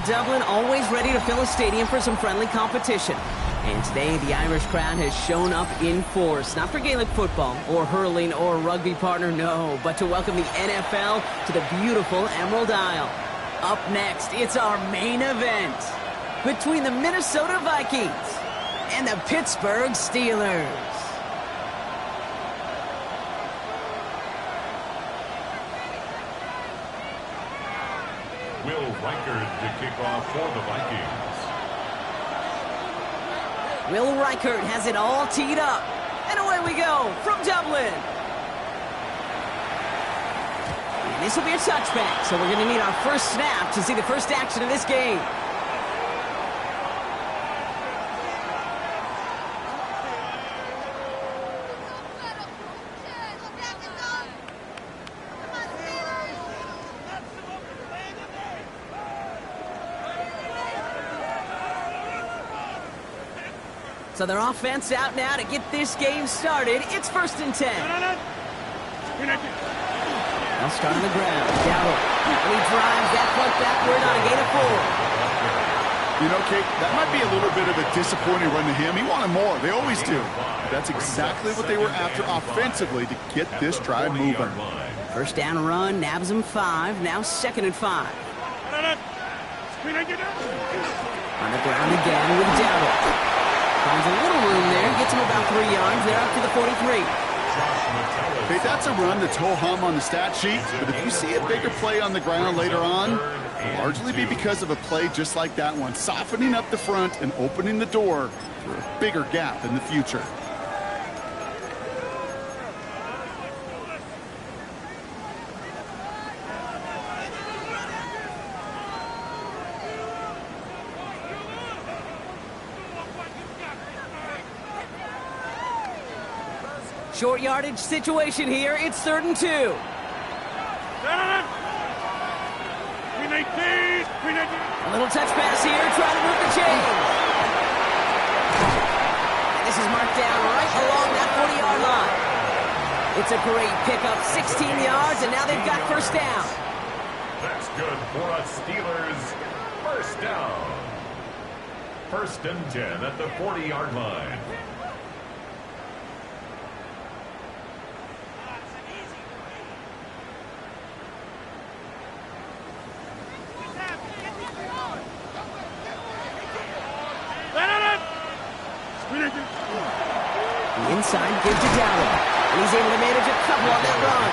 Dublin, always ready to fill a stadium for some friendly competition. And today, the Irish crowd has shown up in force. Not for Gaelic football, or hurling, or rugby partner, no. But to welcome the NFL to the beautiful Emerald Isle. Up next, it's our main event. Between the Minnesota Vikings and the Pittsburgh Steelers. Will Reichard to kick off for the Vikings. Will Reichard has it all teed up. And away we go from Dublin. And this will be a touchback, so we're going to need our first snap to see the first action of this game. So their offense out now to get this game started. It's 1st and 10. They'll start on the ground. Gallup. And he drives that punt backward on a gain of 4. You know, Kate, that might be a little bit of a disappointing run to him. He wanted more. They always do. That's exactly what they were after offensively to get this drive moving. First down run, nabs him 5. Now 2nd and 5. On the ground again with Gallup. Finds a little room there, gets him about 3 yards. They're up to the 43. Hey, that's a run that's ho-hum on the stat sheet, but if you see a bigger play on the ground later on, it'll largely be because of a play just like that one, softening up the front and opening the door for a bigger gap in the future. Short yardage situation here. It's 3rd and 2. A little touch pass here, trying to move the chain. And this is marked down right along that 40-yard line. It's a great pickup, 16 yards, and now they've got first down. That's good for us Steelers. First down. 1st and 10 at the 40-yard line. Inside, give to Gallup. And he's able to manage a couple on that run.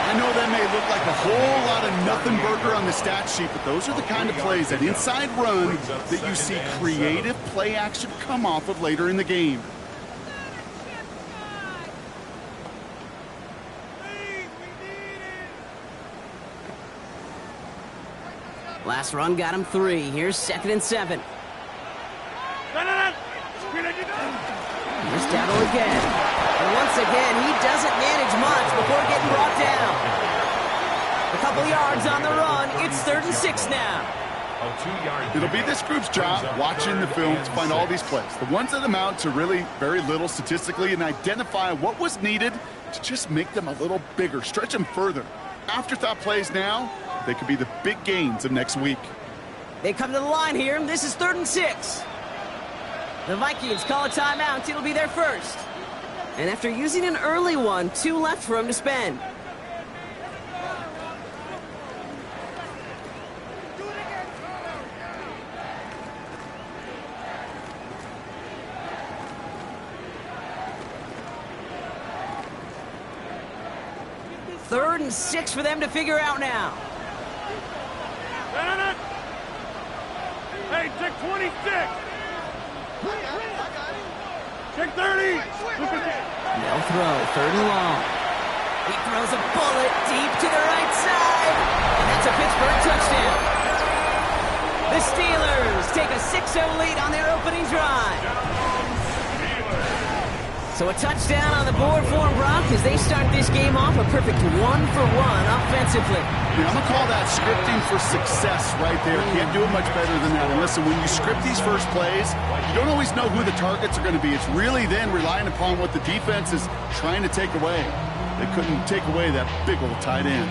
I know that may look like a whole lot of nothing burger on the stat sheet, but those are the kind of plays, that inside run, that you see creative play action come off of later in the game. Last run got him 3. Here's 2nd and 7. Here's Dowdle again. And once again, he doesn't manage much before getting brought down. A couple yards on the run. It's 3rd and 6 now. It'll be this group's job, watching the film, to find all these plays. The ones that amount to really very little statistically, and identify what was needed to just make them a little bigger, stretch them further. Afterthought plays now, they could be the big gains of next week. They come to the line here. This is 3rd and 6. The Vikings call a timeout. It'll be their first. And after using an early one, 2 left for him to spend. Third and 6 for them to figure out now. Hey, check 26. Check 30. No throw, 3rd and long. He throws a bullet deep to the right side. And that's a Pittsburgh touchdown. The Steelers take a 6-0 lead on their opening drive. So a touchdown on the board for them, Brock, as they start this game off a perfect 1-for-1 offensively. Yeah, I'm going to call that scripting for success right there. Can't do it much better than that. And listen, when you script these first plays, you don't always know who the targets are going to be. It's really then relying upon what the defense is trying to take away. They couldn't take away that big old tight end.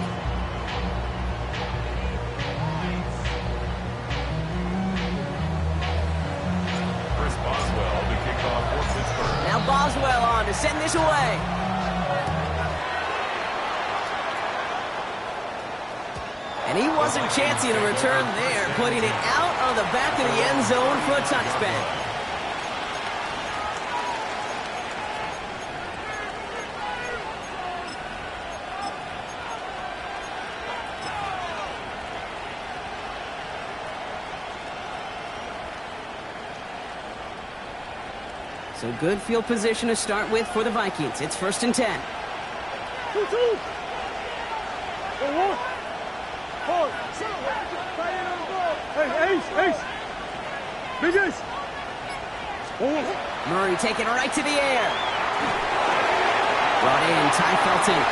Boswell on to send this away. And he wasn't chancing a return there, putting it out on the back of the end zone for a touchback. So good field position to start with for the Vikings. It's 1st and 10. 2-2. Hey, Ace. Big Ace. Murray taking it right to the air. Brought in, Ty Felton.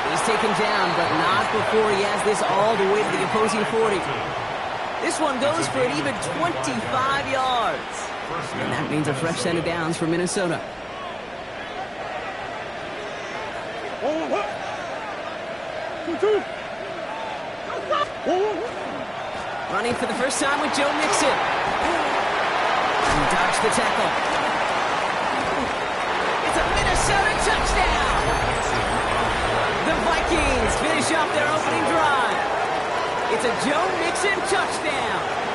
He's taken down, but not before he has this all the way to the opposing 40. This one goes for an even 25 yards. And that means a fresh set of downs for Minnesota. Running for the first time with Joe Mixon. He dodged the tackle. It's a Minnesota touchdown! The Vikings finish off their opening drive. It's a Joe Mixon touchdown.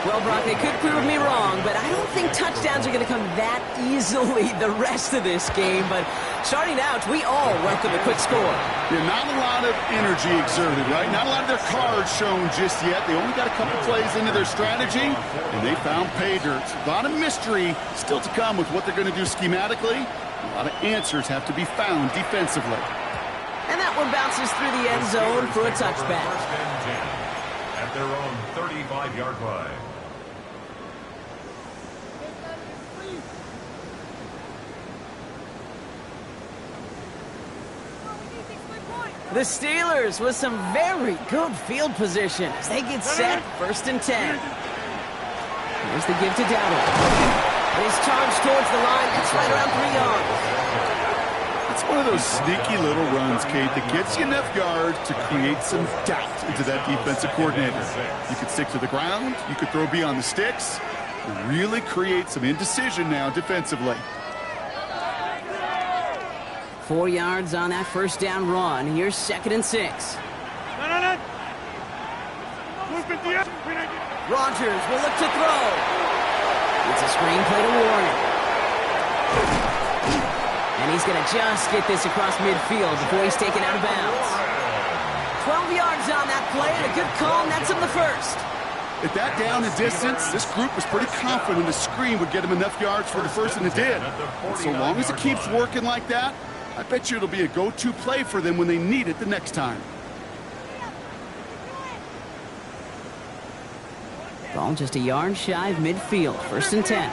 Well, Brock, they could prove me wrong, but I don't think touchdowns are going to come that easily the rest of this game. But starting out, we all welcome a quick score. Yeah, not a lot of energy exerted, right? Not a lot of their cards shown just yet. They only got a couple plays into their strategy, and they found pay dirt. A lot of mystery still to come with what they're going to do schematically. A lot of answers have to be found defensively. And that one bounces through the end zone for a touchback. 1st and 10 at their own 35-yard line. The Steelers with some very good field position as they get set 1st and 10. Here's the give to Dowdle. And he's charged towards the line. That's right around 3 yards. It's one of those sneaky little runs, Kate, that gets you enough yards to create some doubt into that defensive coordinator. You could stick to the ground. You could throw beyond the sticks. Really create some indecision now defensively. 4 yards on that first down run. Here's 2nd and 6. Rodgers will look to throw. It's a screen play to Warren. And he's going to just get this across midfield before he's taken out of bounds. 12 yards on that play, and a good call, and that's him the first. At that down and distance, this group was pretty confident the screen would get him enough yards for the first, and it did. And so long as it keeps working like that, I bet you it'll be a go-to play for them when they need it the next time. Ball just a yard shy of midfield. 1st and 10.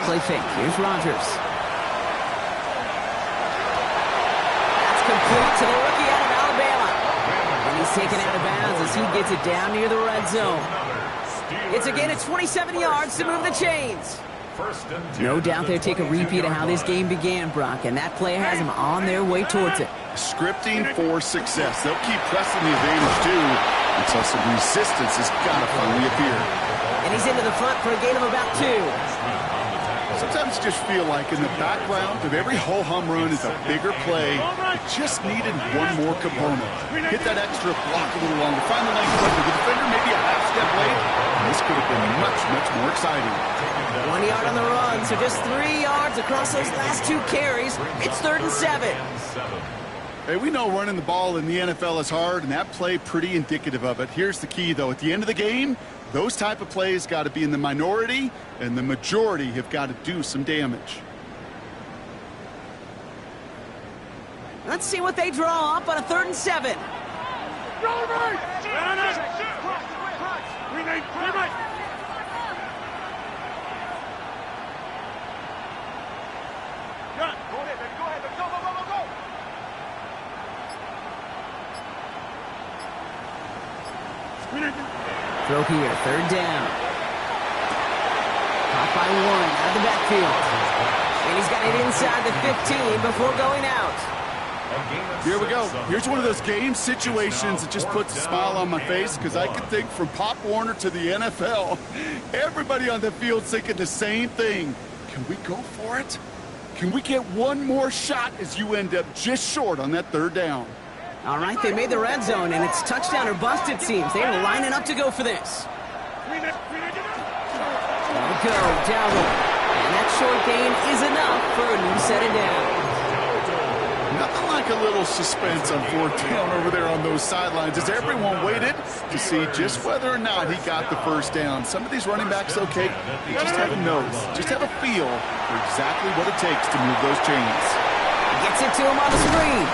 Play fake. Here's Rodgers. That's complete to the rookie out of Alabama. And he's taken out of bounds as he gets it down near the red zone. It's a gain of 27 yards to move the chains. No doubt they'll take a repeat of how this game began, Brock, and that play has them on their way towards it. Scripting for success. They'll keep pressing the advantage, too, until some resistance has got to finally appear. And he's into the front for a gain of about 2. Sometimes you just feel like in the background of every ho-hum run is a bigger play. It just needed one more component. Hit that extra block a little longer. Find the length of the defender, maybe a half step late. And this could have been much, much more exciting. 1 yard on the run, so just 3 yards across those last 2 carries. It's 3rd and 7. Hey, we know running the ball in the NFL is hard, and that play pretty indicative of it. Here's the key, though. At the end of the game, those type of plays got to be in the minority, and the majority have got to do some damage. Let's see what they draw up on a 3rd and 7. Throw here, 3rd down. Caught by Warren out of the backfield. And he's got it inside the 15 before going out. Here we go. Here's one of those game situations that just puts a smile on my face because I can think from Pop Warner to the NFL. Everybody on the field thinking the same thing. Can we go for it? Can we get one more shot as you end up just short on that third down? All right, they made the red zone, and it's touchdown or bust, it seems. They are lining up to go for this. There we go, Dowdle. And that short gain is enough for a new set of downs. Nothing like a little suspense on fourth down over there on those sidelines as everyone waited to see just whether or not he got the first down. Some of these running backs, okay, they just have a nose, just have a feel for exactly what it takes to move those chains. Gets it to him on the screen.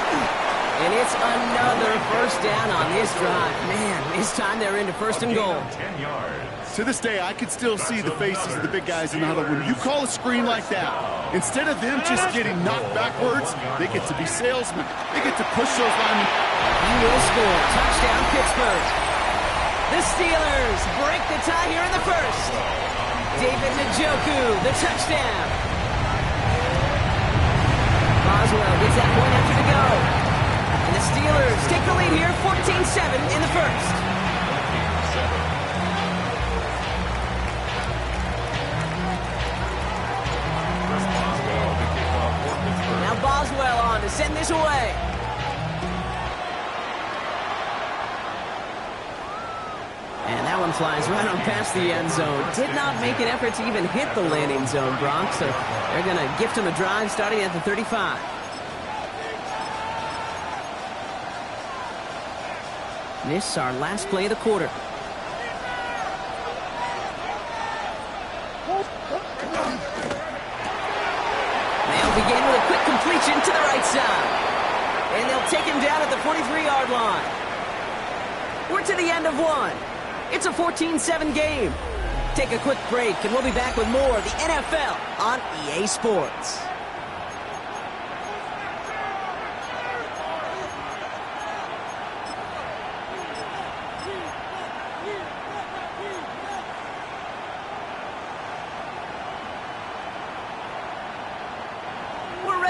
And it's another first down on this drive. Man, this time they're into first and goal. 10 yards. To this day, I can still see the faces of the big guys in the huddle. When you call a screen like that, instead of them just getting knocked backwards, they get to be salesmen. They get to push those linemen. He will score. Touchdown, Pittsburgh. The Steelers break the tie here in the first. David Njoku, the touchdown. Boswell gets that point after to go. And the Steelers take the lead here, 14-7 in the first. Now Boswell on to send this away. And that one flies right on past the end zone. Did not make an effort to even hit the landing zone, Bronx. So they're going to gift him a drive starting at the 35. This is our last play of the quarter. They'll begin with a quick completion to the right side. And they'll take him down at the 43-yard line. We're to the end of one. It's a 14-7 game. Take a quick break, and we'll be back with more of the NFL on EA Sports.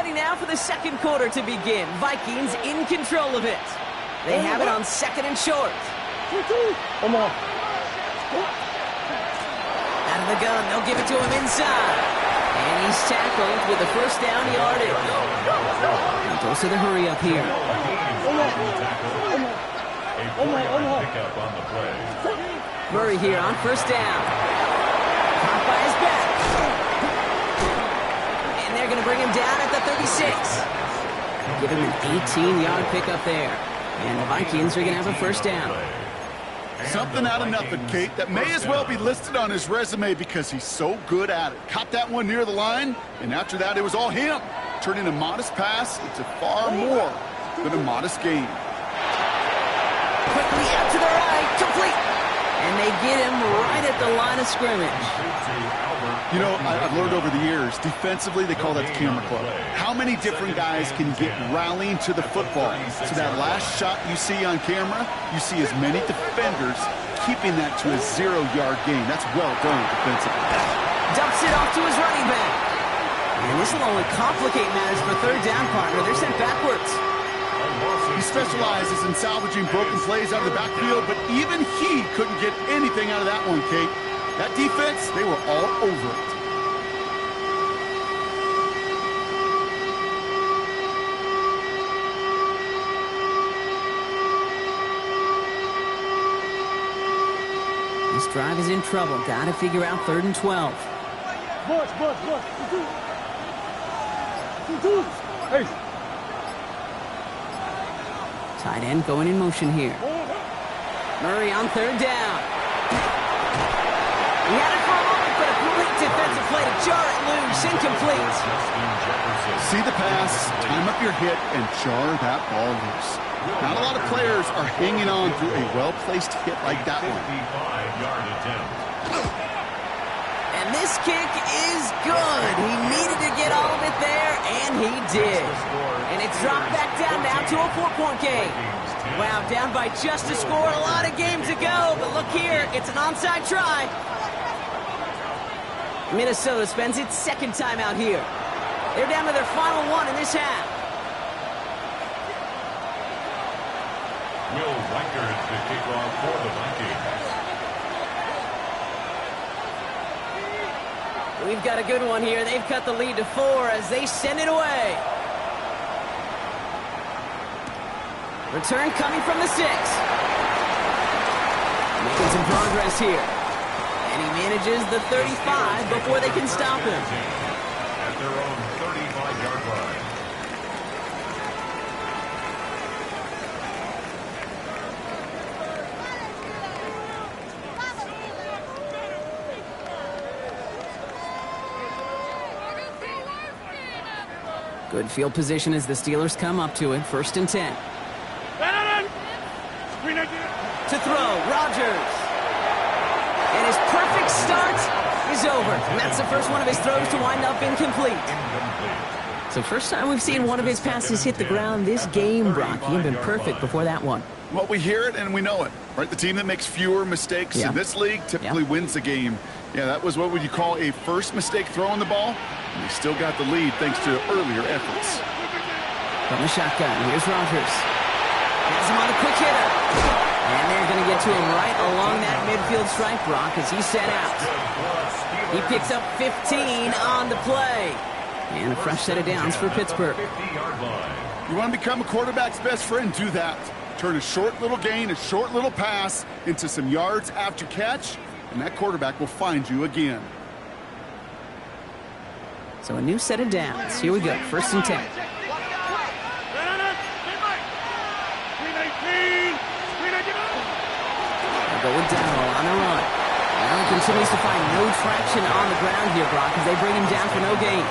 Now for the second quarter to begin. Vikings in control of it. They have it on second and short. Come on. Out of the gun, they'll give it to him inside. And he's tackled with the first down yardage. And goes to the hurry up here. Pickup on the play. Murray here on first down. Caught by his back. They're going to bring him down at the 36. Give him an 18-yard pickup there. And the Vikings are going to have a first down. Something out of nothing, Kate, that may as well be listed on his resume because he's so good at it. Caught that one near the line, and after that, it was all him. Turning a modest pass into far more than a modest game. Quickly out to the right, complete. And they get him right at the line of scrimmage. You know, I've learned over the years, defensively, they call that the camera club. How many different guys can get rallying to the football? So that last shot you see on camera, you see as many defenders keeping that to a 0-yard gain. That's well done defensively. Dumps it off to his running back. And this will only complicate matters for third down, partner. They're sent backwards. He specializes in salvaging broken plays out of the backfield, but even he couldn't get anything out of that one, Kate. That defense, they were all over it. This drive is in trouble. Got to figure out 3rd and 12. Boss. Hey. Tight end going in motion here. Murray on 3rd down. He had it for a moment, but a great defensive play to jar it loose. Incomplete. See the pass, time up your hit, and jar that ball loose. Not a lot of players are hanging on through a well-placed hit like that one. 55-yard attempt. And this kick is good. He needed to get all of it there, and he did. And it's dropped back down now to a 4-point game. Wow, down by just a score. A lot of games to go, but look here. It's an onside try. Minnesota spends its second time out here. They're down to their final one in this half. Reichert to kick off for the Vikings. We've got a good one here. They've cut the lead to 4 as they send it away. Return coming from the 6. Making some progress here. And he manages the 35 before they can stop him. At their own 35-yard line. Good field position as the Steelers come up to it. 1st and 10. To throw, Rodgers. And his perfect start is over. And that's the first one of his throws to wind up incomplete. So first time we've seen one of his passes hit the ground this game, Brock. He had been perfect before that one. Well, we hear it and we know it, right? The team that makes fewer mistakes in this league typically wins the game. Yeah, that was what would you call a first mistake throwing the ball. And they still got the lead thanks to earlier efforts. From the shotgun, here's Rodgers. Has him on the quick hitter. And they're going to get to him right along that midfield stripe, Brock, as he's set out. He picks up 15 on the play. And a fresh set of downs for Pittsburgh. You want to become a quarterback's best friend? Do that. Turn a short little gain, a short little pass into some yards after catch, and that quarterback will find you again. So a new set of downs. Here we go. 1st and 10. Going down on the run. Now he continues to find no traction on the ground here, Brock, as they bring him down for no gain.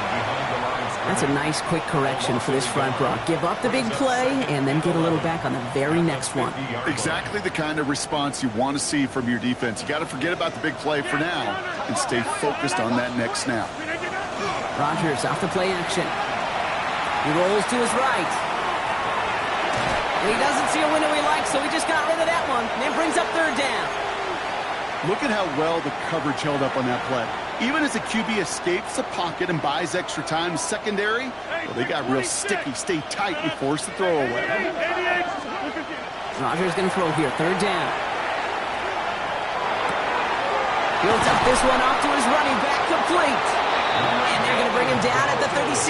That's a nice quick correction for this front, Brock. Give up the big play and then get a little back on the very next one. Exactly the kind of response you want to see from your defense. You got to forget about the big play for now and stay focused on that next snap. Rodgers off the play action. He rolls to his right. And he doesn't see a window he likes, so he just got rid of that one. And it brings up 3rd down. Look at how well the coverage held up on that play. Even as the QB escapes the pocket and buys extra time secondary, well, they got real sticky, stay tight, and force the throw away. Rodgers going to throw here. 3rd down. Builds up this one off to his running back, complete. And they're going to bring him down at the 36.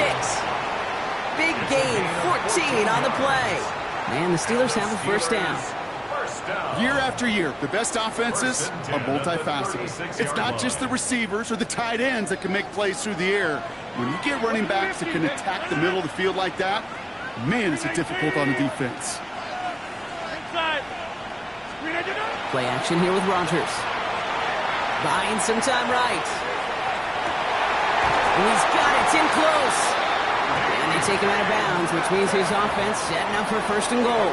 Big gain, 14 on the play. And the Steelers have a 1st down. Year after year, the best offenses are multifaceted. It's not just the receivers or the tight ends that can make plays through the air. When you get running backs that can attack the middle of the field like that, man, is it difficult on the defense. Play action here with Rodgers. Buying some time right. And he's got it. It's in close. And they take him out of bounds, which means his offense setting up for 1st and goal.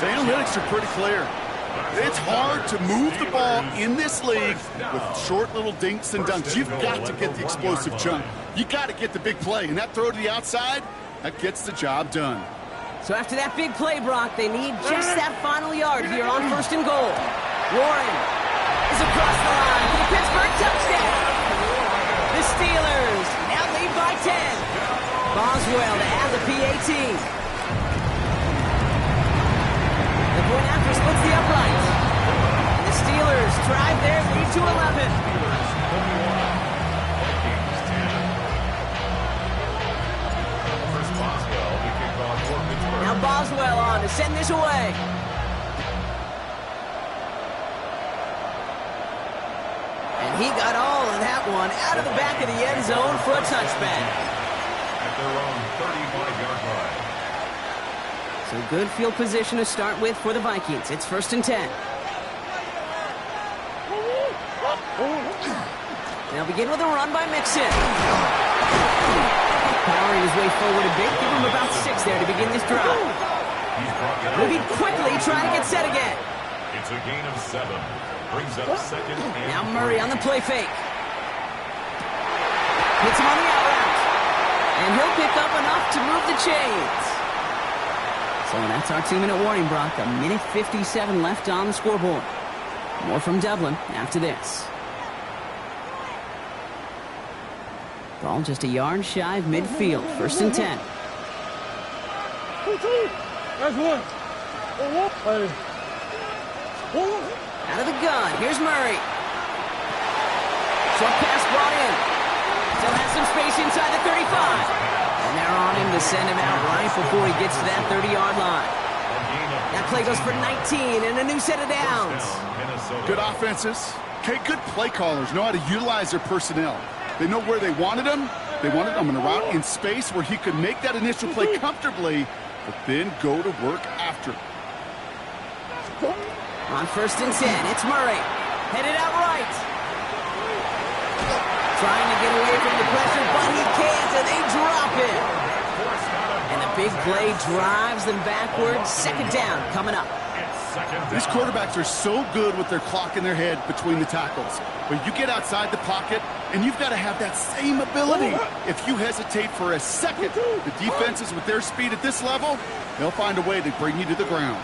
The analytics are pretty clear. It's hard to move the ball in this league with short little dinks and dunks. You've got to get the explosive chunk. You got to get the big play. And that throw to the outside, that gets the job done. So after that big play, Brock, they need just that final yard here on 1st and goal. Warren is across the line for the Pittsburgh touchdown. The Steelers now lead by 10. Boswell to add the PAT. The point after splits the upright. And the Steelers drive their lead to 11. Now Boswell on to send this away. And he got all of that one out of the back of the end zone for a touchback. At their own 35-yard line. So good field position to start with for the Vikings. It's 1st and 10. They'll begin with a run by Mixon. Powering his way forward a bit. Give him about 6 there to begin this drive. Moving quickly, trying to get set again. It's a gain of 7. Brings up 2nd and now Murray on the play fake. Hits him on the out route. And he'll pick up enough to move the chains. So that's our 2-minute warning, Brock. 1:57 left on the scoreboard. More from Dublin after this. Ball just a yard shy of midfield. 1st and 10. That's one. Hey. Out of the gun. Here's Murray. Short pass brought in. Still has some space inside the 35. And they're on him to send him out right before he gets to that 30-yard line. That play goes for 19 and a new set of downs. Good offenses. Okay, good play callers know how to utilize their personnel. They know where they wanted him. They wanted him in a route in space where he could make that initial play comfortably, but then go to work after. On 1st and 10, it's Murray. Headed out right. Trying to get away from the pressure, but he can't, and they drop him. And the big play drives them backwards. 2nd down coming up. These quarterbacks are so good with their clock in their head between the tackles. But you get outside the pocket, and you've got to have that same ability. If you hesitate for a second, the defenses with their speed at this level, they'll find a way to bring you to the ground.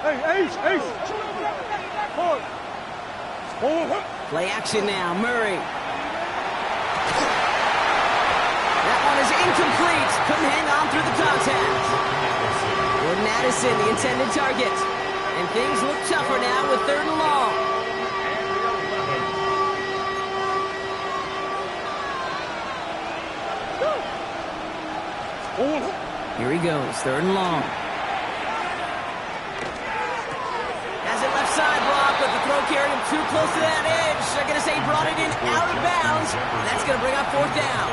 Hey, Ace. Play action now, Murray. That one is incomplete. Couldn't hang on through the contact. Jordan Addison, the intended target. And things look tougher now with 3rd and long. Here he goes, 3rd and long. Has it left side block, but the throw carried him too close to that edge. They're going to say he brought it in out of bounds. And that's going to bring up 4th down.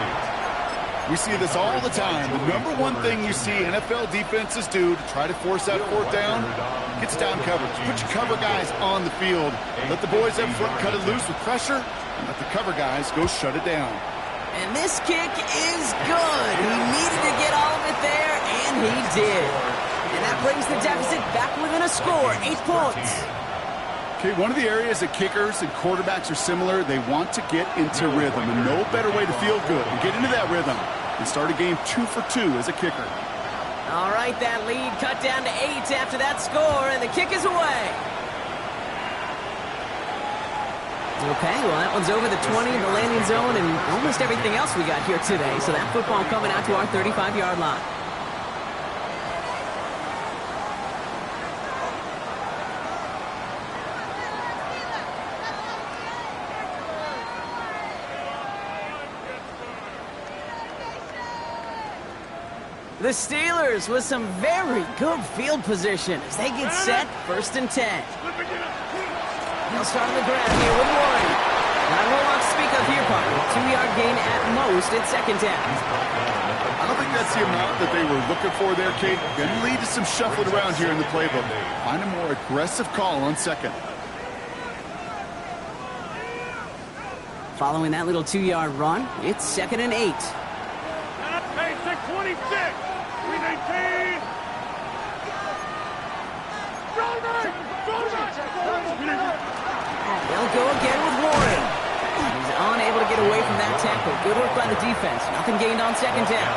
We see this all the time. The number one thing you see NFL defenses do to try to force that 4th down, gets down coverage. Put your cover guys on the field. Let the boys up front cut it loose with pressure, and let the cover guys go shut it down. And this kick is good. He needed to get all of it there, and he did. And that brings the deficit back within a score, 8 points. Okay, one of the areas that kickers and quarterbacks are similar, they want to get into rhythm, and no better way to feel good and get into that rhythm and start a game 2 for 2 as a kicker. All right, that lead cut down to 8 after that score, and the kick is away. Okay, well, that one's over the 20, the landing zone, and almost everything else we got here today. So that football coming out to our 35-yard line. The Steelers with some very good field position as they get set, 1st and 10. They'll start on the ground here with Warren. Not a whole lot to speak of here, partner. 2-yard gain at most at 2nd down. I don't think that's the amount that they were looking for there, Kate. Going to lead to some shuffling around here in the playbook. Find a more aggressive call on 2nd. Following that little 2-yard run, it's 2nd and 8. Hey, 626. 319. They'll go again with Warren. He's unable to get away from that tackle. Good work by the defense. Nothing gained on 2nd down.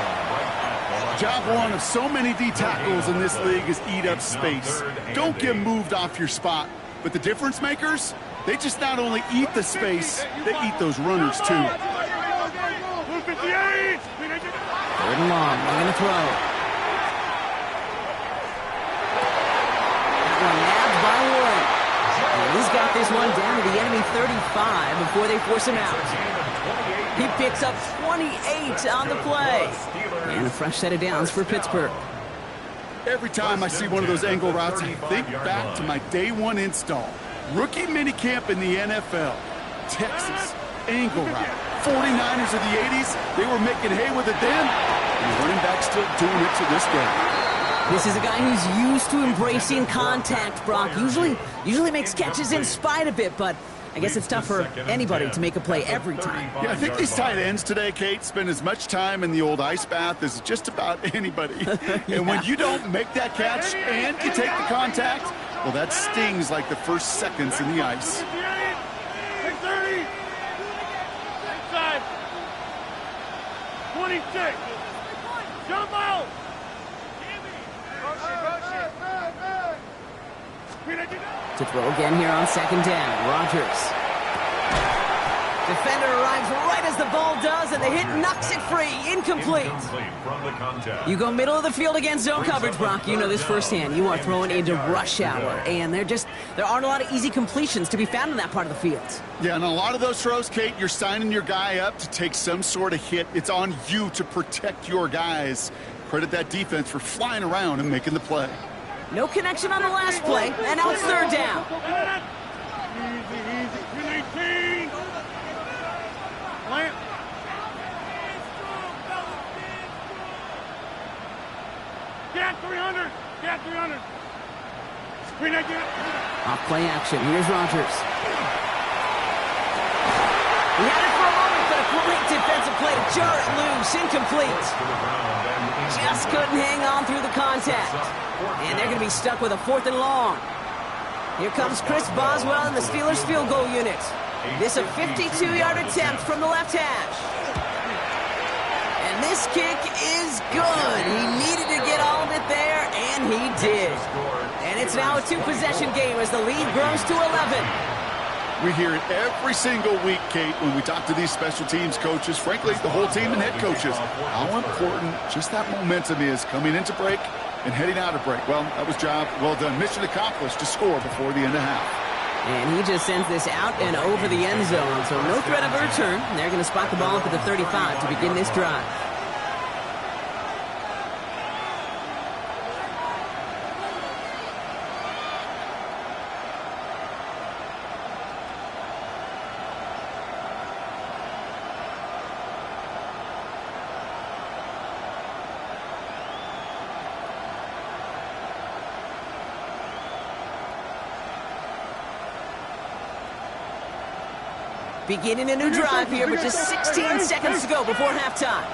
Job one of so many D tackles in this league is eat up space. Don't get moved off your spot. But the difference makers, they just not only eat the space, they eat those runners too. 3rd and long. They're going to throw. That one nabbed by Warren. And he's got this one down to the enemy 35 before they force him out. He picks up 28 on the play. And a fresh set of downs for Pittsburgh. Every time I see one of those angle routes, I think back to my day 1 install. Rookie minicamp in the NFL. Texas, angle route. 49ers of the 80s, they were making hay with it then. And the running back still doing it to this day. This is a guy who's used to embracing contact, Brock. Usually makes catches in spite of it, but I guess it's tough for anybody to make a play every time. Yeah, I think these tight ends today, Kate, spend as much time in the old ice bath as just about anybody. And when you don't make that catch and you take the contact, well, that stings like the first seconds in the ice. 630. Inside. 26. Jump out. To throw again here on 2nd down. Rodgers. Defender arrives right as the ball does, and the hit knocks it free. Incomplete. From the contest. You go middle of the field against zone coverage, Brock. You know this firsthand. You are throwing into rush hour, and there aren't a lot of easy completions to be found in that part of the field. Yeah, and a lot of those throws, Kate, you're signing your guy up to take some sort of hit. It's on you to protect your guys. Credit that defense for flying around and making the play. No connection on the last play, and now it's third down. Easy. Plant. Get 300. Get 300. Screen again. Off play action. Here's Rodgers. He had it for a moment, but a great defensive play to jar it loose. Incomplete. Just couldn't hang on through the contact. And they're going to be stuck with a 4th and long. Here comes Chris Boswell in the Steelers field goal unit. This a 52-yard attempt from the left hash. And this kick is good. He needed to get all of it there, and he did. And it's now a 2-possession game as the lead grows to 11. We hear it every single week, Kate, when we talk to these special teams coaches, frankly, the whole team and head coaches, how important just that momentum is coming into break and heading out of break. Well, that was job well done. Mission accomplished to score before the end of half. And he just sends this out and over the end zone, so no threat of a return. They're going to spot the ball up at the 35 to begin this drive. Beginning a new drive here, but just 16 seconds to go before halftime.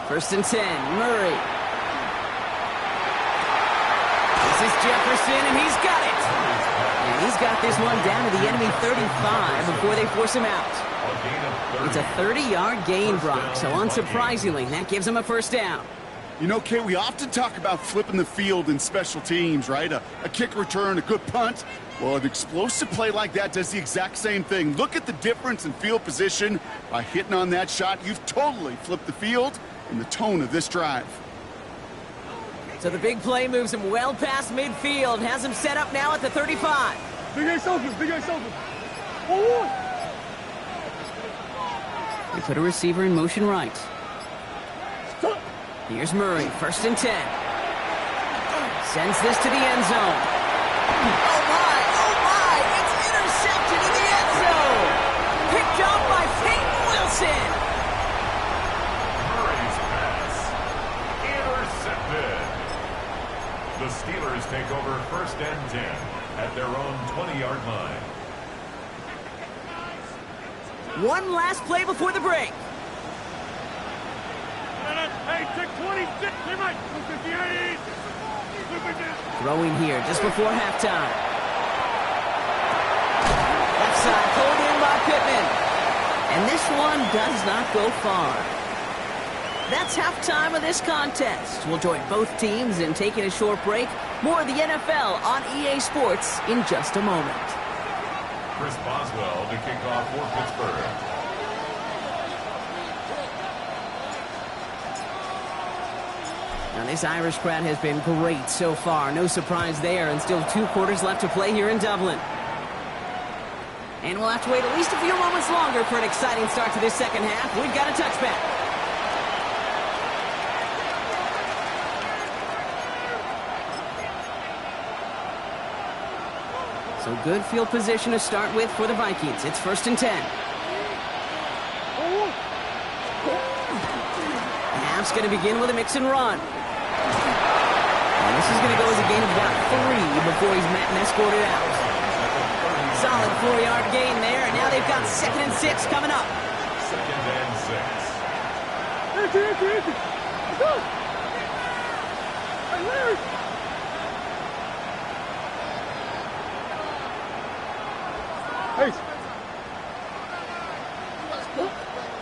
First and 10, Murray. This is Jefferson, and he's got it. And he's got this one down to the enemy 35 before they force him out. It's a 30-yard gain, Brock, so unsurprisingly, that gives him a first down. You know, Kate, we often talk about flipping the field in special teams, right? A kick return, a good punt. Well, an explosive play like that does the exact same thing. Look at the difference in field position. By hitting on that shot, you've totally flipped the field and the tone of this drive. So the big play moves him well past midfield, has him set up now at the 35. Big A soldiers. They put a receiver in motion right. Here's Murray, first and 10. Sends this to the end zone. Oh my, it's intercepted in the end zone. Picked up by Peyton Wilson. Murray's pass intercepted. The Steelers take over first and 10 at their own 20-yard line. One last play before the break. Hey, 626. Throwing here just before halftime. Left side pulled in by Pittman. And this one does not go far. That's halftime of this contest. We'll join both teams in taking a short break. More of the NFL on EA Sports in just a moment. Chris Boswell to kick off for Pittsburgh. Now, this Irish crowd has been great so far. No surprise there, and still 2 quarters left to play here in Dublin. And we'll have to wait at least a few moments longer for an exciting start to this second half. We've got a touchback. So good field position to start with for the Vikings. It's first and 10. The half's going to begin with a mix and run. And this is going to go as a gain of about 3 before he's met and escorted out. Solid 4-yard gain there, and now they've got 2nd and 6 coming up. 2nd and 6. Let's go. Hey, Larry. Hey.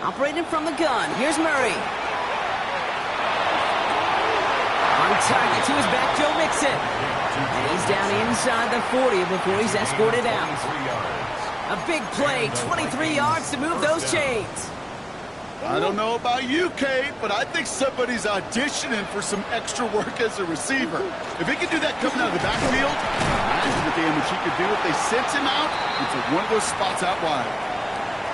Operating from the gun. Here's Murray. On target to his back, Joe Mixon. And he's down inside the 40 before he's escorted out. A big play, 23 yards to move those chains. I don't know about you, Kate, but I think somebody's auditioning for some extra work as a receiver. If he could do that coming out of the backfield, imagine the damage he could do if they sent him out into one of those spots out wide.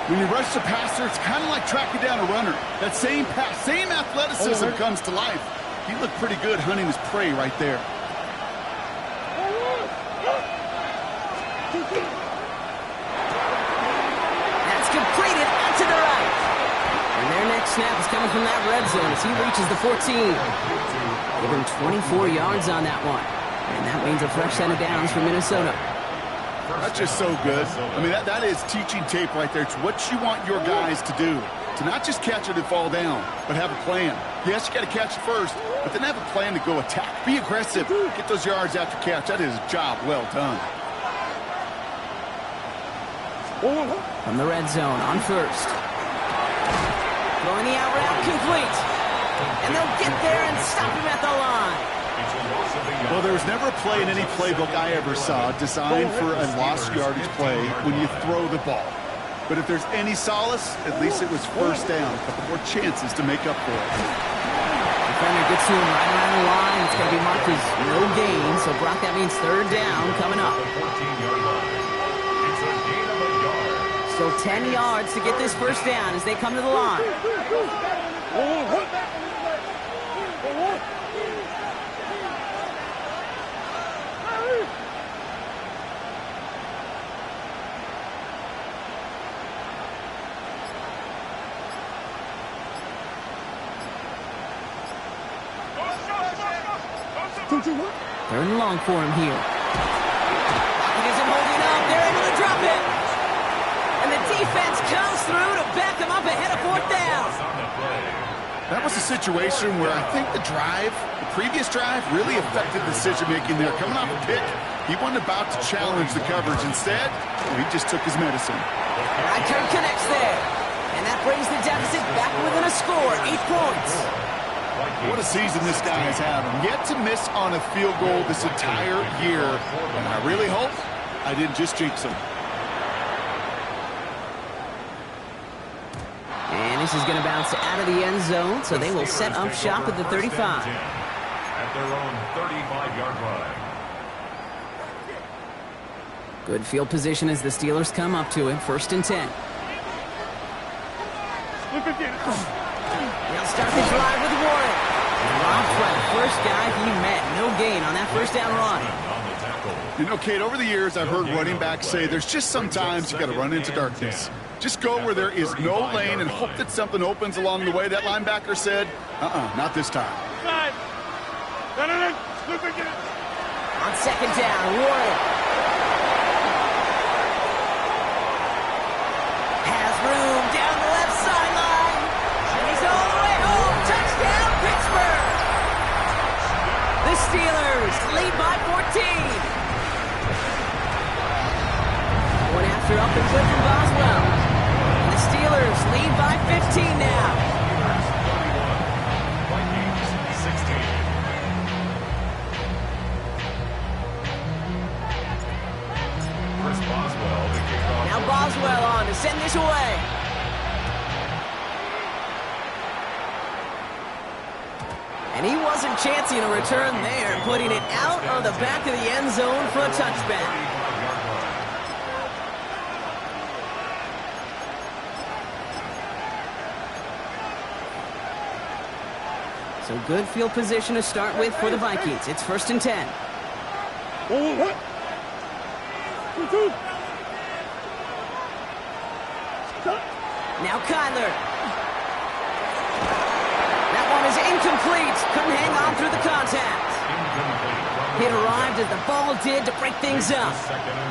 When you rush the passer, it's kind of like tracking down a runner. That same pass, same athleticism comes to life. He looked pretty good hunting his prey right there. That's completed out to the right. And their next snap is coming from that red zone as he reaches the 14. Give him 24 yards on that one. And that means a fresh set of downs for Minnesota. That's just so good. I mean, that is teaching tape right there. It's what you want your guys to do. To not just catch it and fall down, but have a plan. Yes, you got to catch it first, but then have a plan to go attack. Be aggressive. Get those yards after catch. That is a job well done. From the red zone on first. Throwing the out route complete. And they'll get there and stop him at the line. Well, there was never a play in any playbook I ever saw designed for a lost yardage play when you throw the ball. But if there's any solace, at least it was first down. A couple more chances to make up for it. Defender gets to him right around the line. It's going to be marked as no gain. So, Brock, that means third down coming up. Still 10 yards to get this first down as they come to the line. Third and long for him here. He isn't holding up. They're able to drop it. And the defense comes through to back them up ahead of fourth down. That was a situation where I think the previous drive, really affected decision-making there. Coming off a pick, he wasn't about to challenge the coverage. Instead, he just took his medicine. Right turn connects there. And that brings the deficit back within a score, 8 points. What a season this guy is having. Yet to miss on a field goal this entire year. And I really hope I didn't just jinx him. And this is going to bounce out of the end zone, so they will set up shop at the 35. At their own 35-yard line. Good field position as the Steelers come up to him, 1st and 10. They'll start the drive with Warren. Robbed by the first guy he met. No gain on that first down run. You know, Kate, over the years, I've heard running backs say there's just sometimes you got to run into darkness. Just go where there is no lane and hope that something opens along the way. That linebacker said, not this time. On second down, Warren has room down the left sideline. And he's all the way home. Touchdown, Pittsburgh. The Steelers lead by 14. One after up and good from Boswell. And the Steelers lead by 15 now. Vikings 16. Chris Boswell, the kickoff. Now Boswell on to send this away. And he wasn't chancing a return there, putting it out of the back of the end zone for a touchback. So good field position to start with for the Vikings. It's 1st and 10. Now Kyler. That one is incomplete. Couldn't hang on through the contact. It arrived as the ball did to break things up.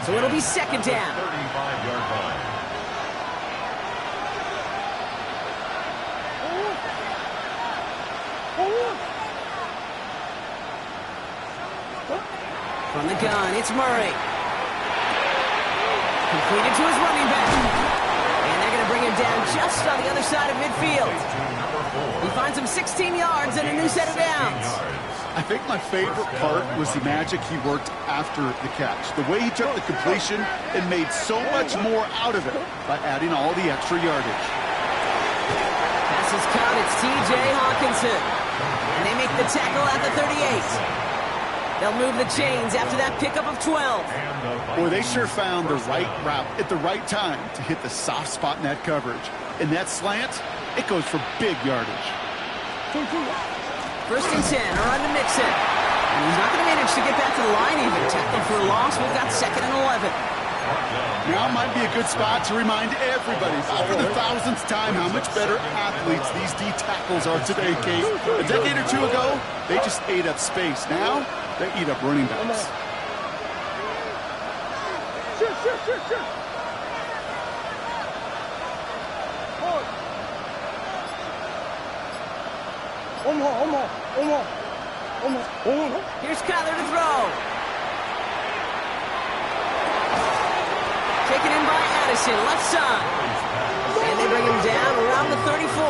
So it'll be second down. 35-yard line. From the gun, it's Murray. Completed to his running back. And they're going to bring him down just on the other side of midfield. He finds him 16 yards and a new set of downs. I think my favorite part was the magic he worked after the catch. The way he took the completion and made so much more out of it by adding all the extra yardage. Pass is caught. It's T.J. Hawkinson. And they make the tackle at the 38. They'll move the chains after that pickup of 12. Boy, they sure found the right route at the right time to hit the soft spot in that coverage. And that slant, it goes for big yardage. 1st and 10, a run to Mixon. And he's not going to manage to get back to the line even. Tackle for a loss. We've got 2nd and 11. Now might be a good spot to remind everybody for the 1000th time how much better athletes these D tackles are today, Kate. A decade or two ago, they just ate up space. Now, they eat up running backs. Sure. Here's Kyler to throw. Taken in by Addison, left side. And they bring him down around the 34.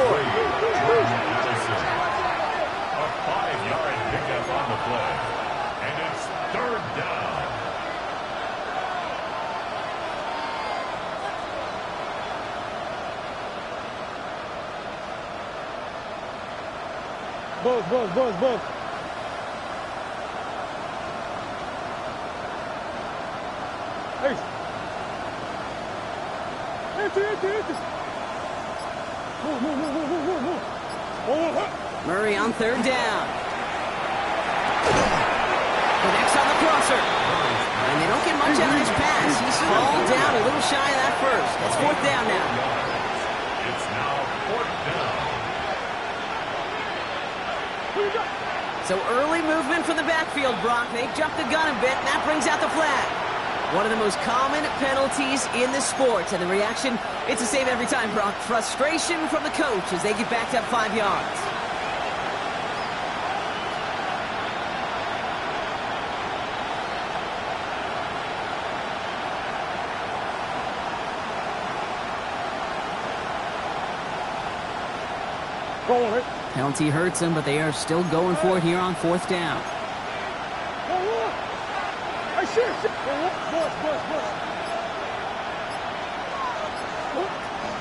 A 5-yard pickup on the play. And it's 3rd down. Buzz. Hey. Enter. Move. Murray on 3rd down. Connects on the crosser. And they don't get much out of this pass. He's fallen down a little shy of that first. That's 4th down now. It's now 4th down. So early movement from the backfield, Brock. They jumped the gun a bit, and that brings out the flag. One of the most common penalties in the sport. And the reaction, it's the same every time, Brock. Frustration from the coach as they get backed up 5 yards. Penalty hurts them, but they are still going for it here on 4th down.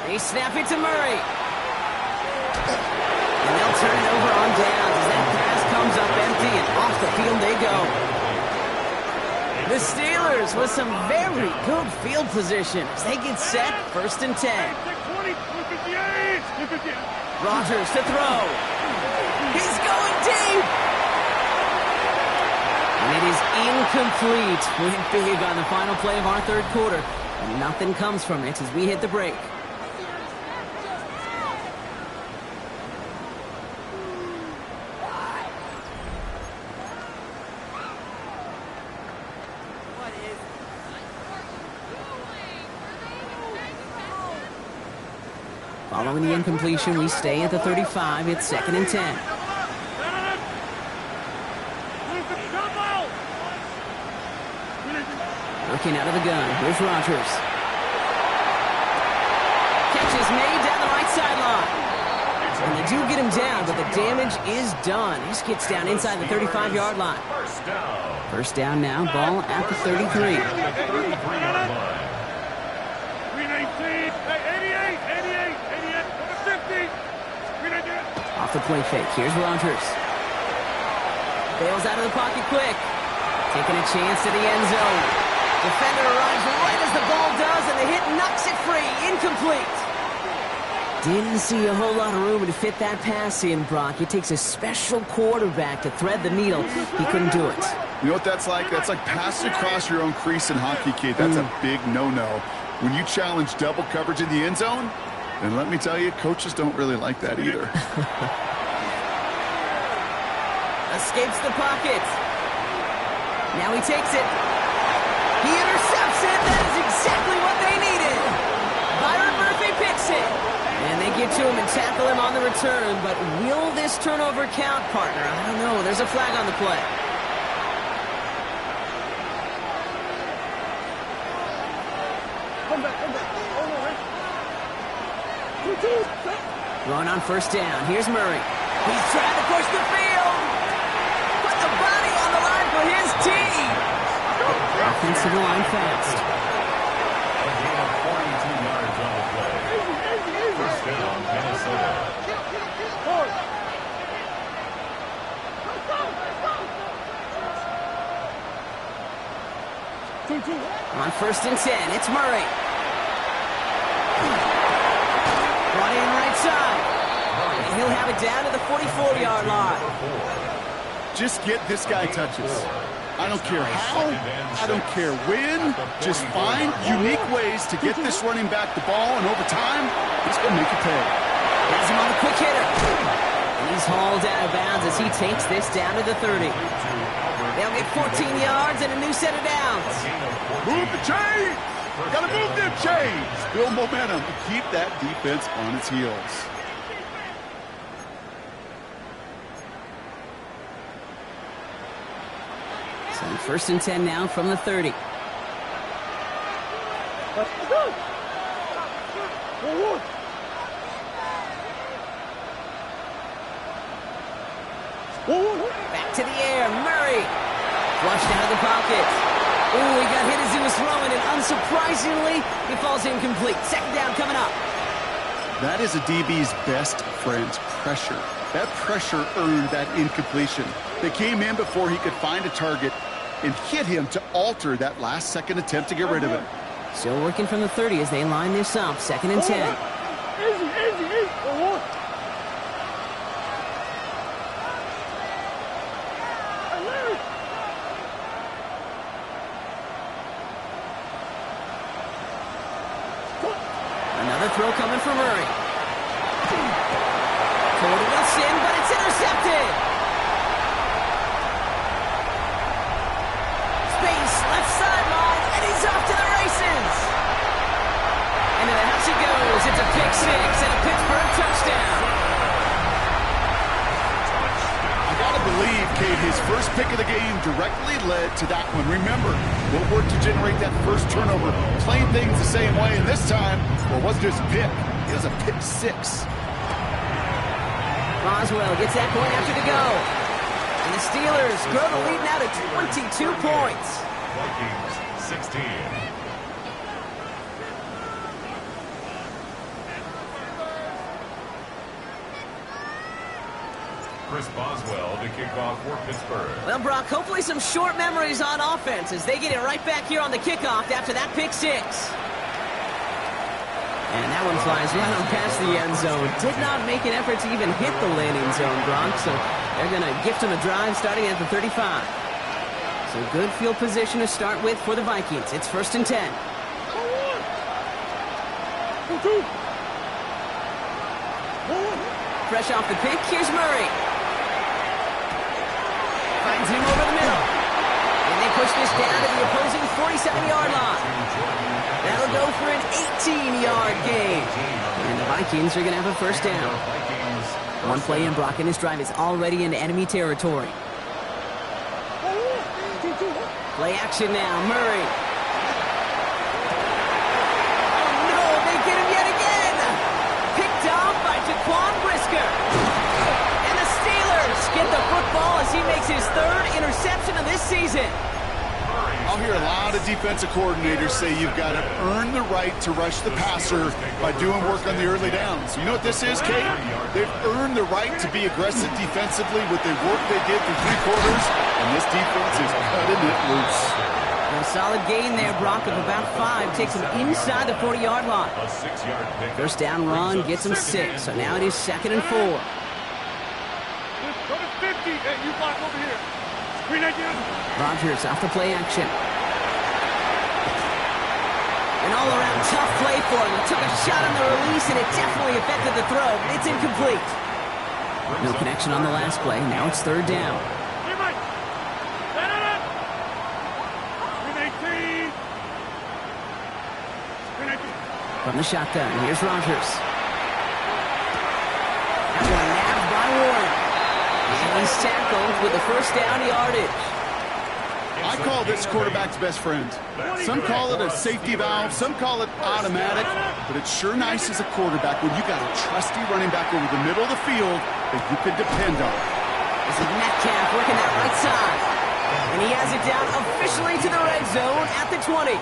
They snap it to Murray. And they'll turn it over on downs as that pass comes up empty, and off the field they go. The Steelers with some very good field position as they get set, 1st and 10. Rodgers to throw. He's going deep. And it is incomplete. Went big on the final play of our 3rd quarter. And nothing comes from it as we hit the break. Following the incompletion, we stay at the 35. It's 2nd and 10. Working out of the gun. Here's Rodgers. Catch is made down the right sideline. And they do get him down, but the damage is done. He gets down inside the 35-yard line. First down now. Ball at the 33. Off the play fake. Here's Rodgers. Bails out of the pocket quick. Taking a chance to the end zone. Defender arrives right as the ball does, and the hit knocks it free. Incomplete. Didn't see a whole lot of room to fit that pass in, Brock. It takes a special quarterback to thread the needle. He couldn't do it. You know what that's like? That's like passing across your own crease in hockey, Kate. That's a big no-no. When you challenge double coverage in the end zone, then let me tell you, coaches don't really like that either. Escapes the pocket. Now he takes it. He intercepts it. That is exactly what they needed. Byron Murphy picks it. And they get to him and tackle him on the return. But will this turnover count, partner? I don't know. There's a flag on the play. Come back. Going on first down. Here's Murray. He's trying to push the field. Put the body on the line for his team. Offensive line fast. A gain of 42 yards on the play. First down, Minnesota. On first and 10, it's Murray. Brought in right side. And he'll have it down to the 44-yard line. Just get this guy touches. I don't care how, I don't care when. Just find unique ways to get this running back the ball, and over time, he's going to make it pay. Has him on the quick hitter. And he's hauled out of bounds as he takes this down to the 30. They'll get 14 yards and a new set of downs. Move the chains! Gotta move them chains! Build momentum to keep that defense on its heels. So first and 10 now from the 30. Back to the air, Murray. Flushed out of the pocket. Ooh, he got hit as he was throwing, and unsurprisingly, he falls incomplete. Second down coming up. That is a DB's best friend, pressure. That pressure earned that incompletion. They came in before he could find a target and hit him to alter that last-second attempt to get rid of him. Still working from the 30 as they line this up. Second and 10. Easy. Another throw coming from Murray. Cody Wilson, but it's intercepted. Space, left sideline, and he's off to the races. Into the house he goes. It's a pick six and a Pittsburgh touchdown. I gotta believe, Kate, his first pick of the game directly led to that one. Remember, what worked to generate that first turnover, playing things the same way, and this time, well, it wasn't just a pick, it was a pick six. Boswell gets that point after to go. And the Steelers grow the lead now to 22 points. Vikings 16. Chris Boswell to kick off for Pittsburgh. Well, Brock, hopefully some short memories on offense as they get it right back here on the kickoff after that pick six. And that one flies right on past the end zone. Did not make an effort to even hit the landing zone, Brock, so they're going to gift him a drive starting at the 35. So good field position to start with for the Vikings. It's first and 10. Fresh off the pick, here's Murray. Finds him over the middle. And they push this down to the opposing 47-yard line. That'll go for an 18-yard gain. And the Vikings are going to have a first down. One play in, Brock, and his drive is already into enemy territory. Play action now, Murray. Oh, no, they get him yet again. Picked off by Jaquan Brisker. And the Steelers get the football as he makes his third interception of this season. I'll hear a lot of defensive coordinators say you've got to earn the right to rush the passer by doing work on the early downs. You know what this is, Kate? They've earned the right to be aggressive defensively with the work they did for 3 quarters, and this defense is cutting it loose. A solid gain there, Brock, of about 5. Takes him inside the 40-yard line. A 6-yard pick. First down run gets him 6, so now it is second and 4. Go to 50. Hey, you block over here. Screen again. Rodgers off the play action. An all-around tough play for him. He took a shot on the release, and it definitely affected the throw. It's incomplete. No connection on the last play. Now it's third down. Hey, Mike. Screen 18. Screen 18. From the shotgun, here's Rodgers. That one nabbed by Warren. And he's tackled with the first down yardage. I call this quarterback's best friend. Some call it a safety valve, some call it automatic, but it's sure nice as a quarterback when you got a trusty running back over the middle of the field that you can depend on. This is Metcalf working that right side. And he has it down officially to the red zone at the 20.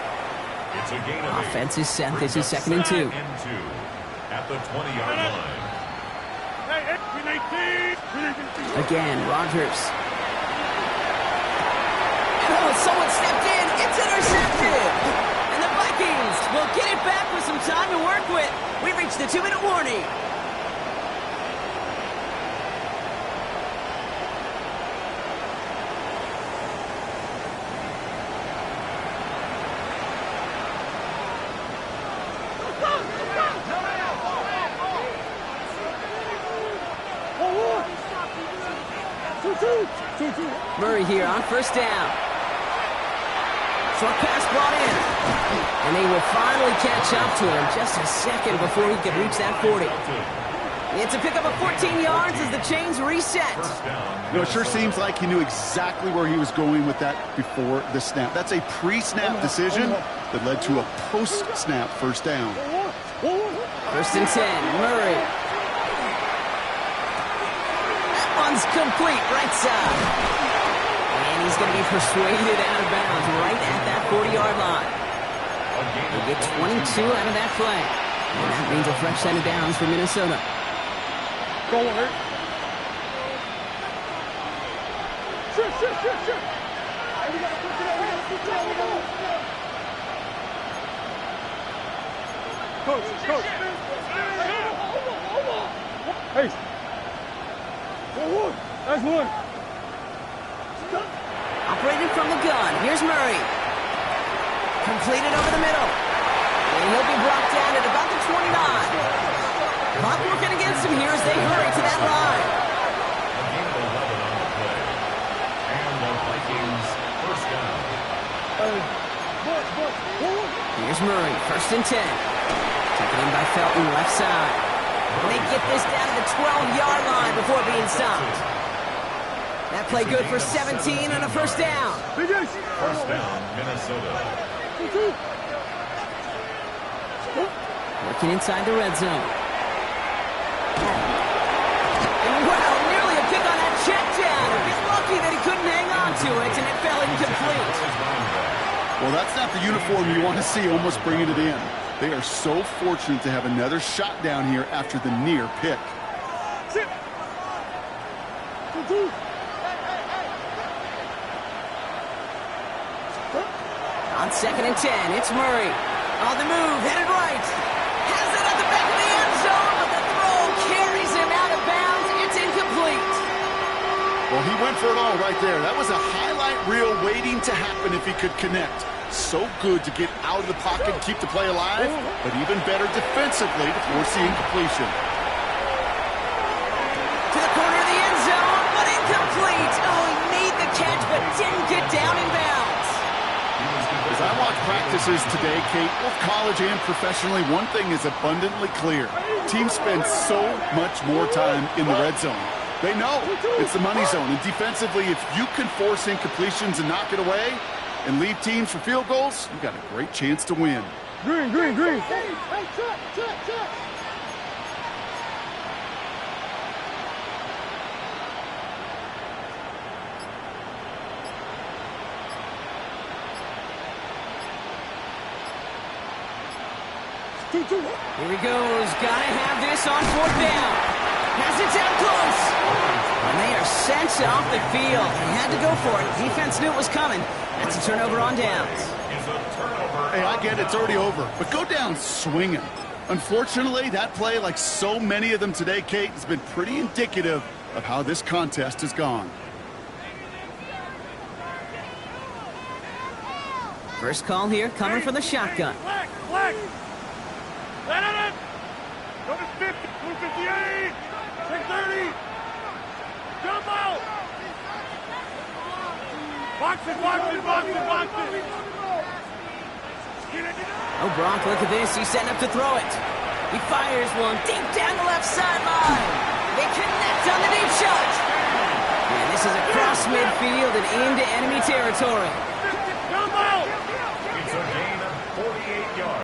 It's a gain of 8. Offense is set. This is 2nd and 2. At the 20-yard line. Again, Rodgers. Oh, someone stepped in. It's intercepted. And the Vikings will get it back with some time to work with. We reached the 2-minute warning. Murray here on 1st down. Short pass brought in. And they will finally catch up to him just a second before he could reach that 40. It's a pickup of 14 yards as the chains reset. You know, it sure seems like he knew exactly where he was going with that before the snap. That's a pre-snap decision that led to a post-snap 1st down. 1st and 10, Murray. One's complete, right side. And he's going to be persuaded out of bounds right at that 40-yard line. They get 22 out of that play. And that means a fresh set of downs for Minnesota. Go on. Sure. Coach. Hey. That's one. Operating from the gun. Here's Murray. Completed over the middle. And he'll be brought down at about the 29. Clock working against him here as they hurry to that line. A gain of 11 on the play. And the Vikings 1st down. Here's Murray. 1st and 10. Taken in by Felton, left side. And they get this down to the 12-yard line before being stopped. That play good for 17 and a 1st down. 1st down, Minnesota. Working inside the red zone. And wow, nearly a pick on that check down. A bit lucky that he couldn't hang on to it, and it fell incomplete. Well, that's not the uniform you want to see almost bringing it in. They are so fortunate to have another shot down here after the near pick. On 2nd and 10, it's Murray. On the move, headed right. Has it at the back of the end zone, but the throw carries him out of bounds. It's incomplete. Well, he went for it all right there. That was a highlight reel waiting to happen if he could connect. So good to get out of the pocket and keep the play alive, but even better defensively to force the incompletion. To the corner of the end zone, but incomplete. Oh, he made the catch, but didn't get down in bounds. As I watch practices today, Kate, both college and professionally, one thing is abundantly clear. Teams spend so much more time in the red zone. They know it's the money zone, and defensively, if you can force incompletions and knock it away and leave teams for field goals, you got a great chance to win. Green. Here he goes. Gotta have this on 4th down. Has it down close. And they are sent off the field. They had to go for it. Defense knew it was coming. That's a turnover on downs. Hey, I get it. It's already over. But go down swinging. Unfortunately, that play, like so many of them today, Kate, has been pretty indicative of how this contest has gone. First call here coming from the shotgun. Flag. Let it. Number 50, 258, 630. Jump out. Box it. Oh, Brock, look at this. He's setting up to throw it. He fires one deep down the left sideline. They connect on the deep shot. And this is across midfield. into enemy territory. Jump out!